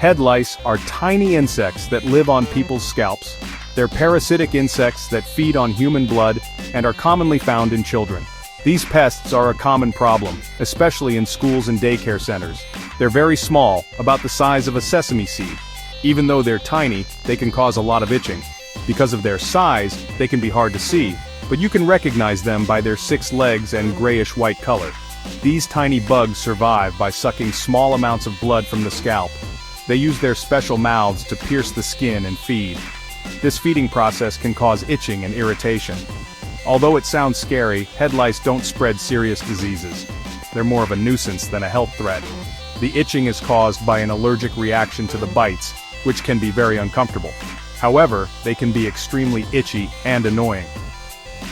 Head lice are tiny insects that live on people's scalps. They're parasitic insects that feed on human blood and are commonly found in children. These pests are a common problem, especially in schools and daycare centers. They're very small, about the size of a sesame seed. Even though they're tiny, they can cause a lot of itching. Because of their size, they can be hard to see, but you can recognize them by their 6 legs and grayish-white color. These tiny bugs survive by sucking small amounts of blood from the scalp. They use their special mouths to pierce the skin and feed. This feeding process can cause itching and irritation. Although it sounds scary, head lice don't spread serious diseases. They're more of a nuisance than a health threat. The itching is caused by an allergic reaction to the bites, which can be very uncomfortable. However, they can be extremely itchy and annoying.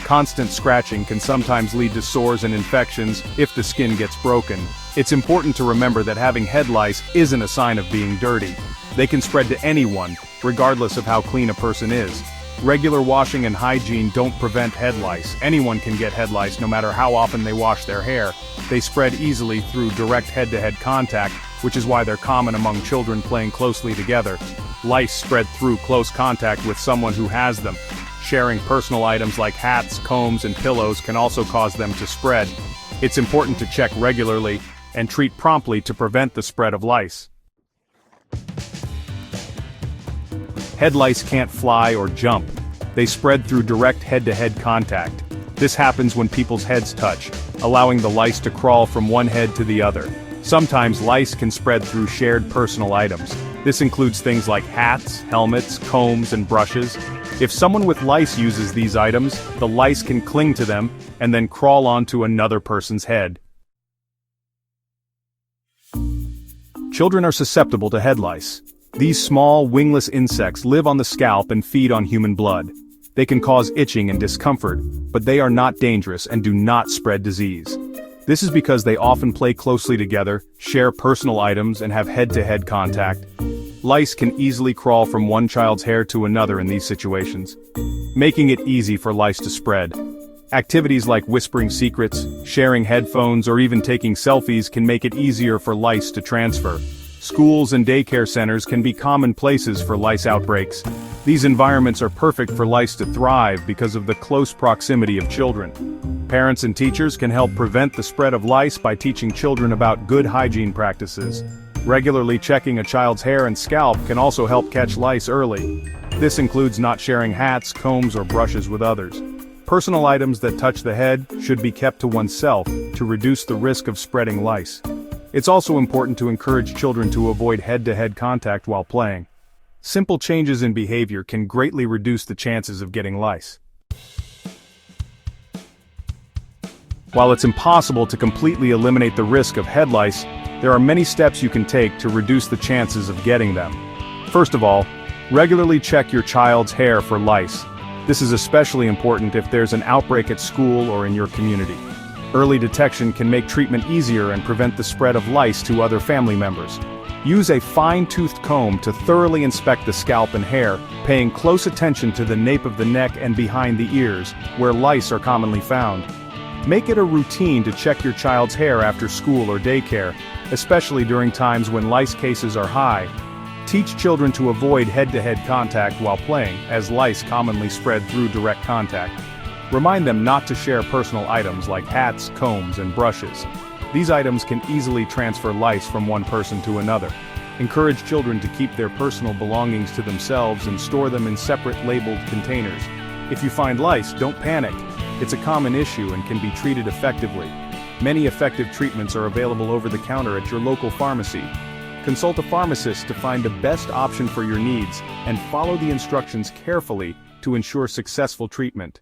Constant scratching can sometimes lead to sores and infections if the skin gets broken. It's important to remember that having head lice isn't a sign of being dirty. They can spread to anyone, regardless of how clean a person is. Regular washing and hygiene don't prevent head lice. Anyone can get head lice no matter how often they wash their hair. They spread easily through direct head-to-head contact, which is why they're common among children playing closely together. Lice spread through close contact with someone who has them. Sharing personal items like hats, combs, and pillows can also cause them to spread. It's important to check regularly and treat promptly to prevent the spread of lice. Head lice can't fly or jump. They spread through direct head-to-head contact. This happens when people's heads touch, allowing the lice to crawl from one head to the other. Sometimes lice can spread through shared personal items. This includes things like hats, helmets, combs, and brushes. If someone with lice uses these items, the lice can cling to them and then crawl onto another person's head. Children are susceptible to head lice. These small, wingless insects live on the scalp and feed on human blood. They can cause itching and discomfort, but they are not dangerous and do not spread disease. This is because they often play closely together, share personal items, and have head-to-head contact. Lice can easily crawl from one child's hair to another in these situations, making it easy for lice to spread. Activities like whispering secrets, sharing headphones, or even taking selfies can make it easier for lice to transfer. Schools and daycare centers can be common places for lice outbreaks. These environments are perfect for lice to thrive because of the close proximity of children. Parents and teachers can help prevent the spread of lice by teaching children about good hygiene practices. Regularly checking a child's hair and scalp can also help catch lice early. This includes not sharing hats, combs, or brushes with others. Personal items that touch the head should be kept to oneself to reduce the risk of spreading lice. It's also important to encourage children to avoid head-to-head contact while playing. Simple changes in behavior can greatly reduce the chances of getting lice. While it's impossible to completely eliminate the risk of head lice, there are many steps you can take to reduce the chances of getting them. First of all, regularly check your child's hair for lice. This is especially important if there's an outbreak at school or in your community. Early detection can make treatment easier and prevent the spread of lice to other family members. Use a fine-toothed comb to thoroughly inspect the scalp and hair, paying close attention to the nape of the neck and behind the ears, where lice are commonly found. Make it a routine to check your child's hair after school or daycare, especially during times when lice cases are high. Teach children to avoid head-to-head contact while playing, as lice commonly spread through direct contact. Remind them not to share personal items like hats, combs, and brushes. These items can easily transfer lice from one person to another. Encourage children to keep their personal belongings to themselves and store them in separate labeled containers. If you find lice, don't panic. It's a common issue and can be treated effectively. Many effective treatments are available over the counter at your local pharmacy. Consult a pharmacist to find the best option for your needs and follow the instructions carefully to ensure successful treatment.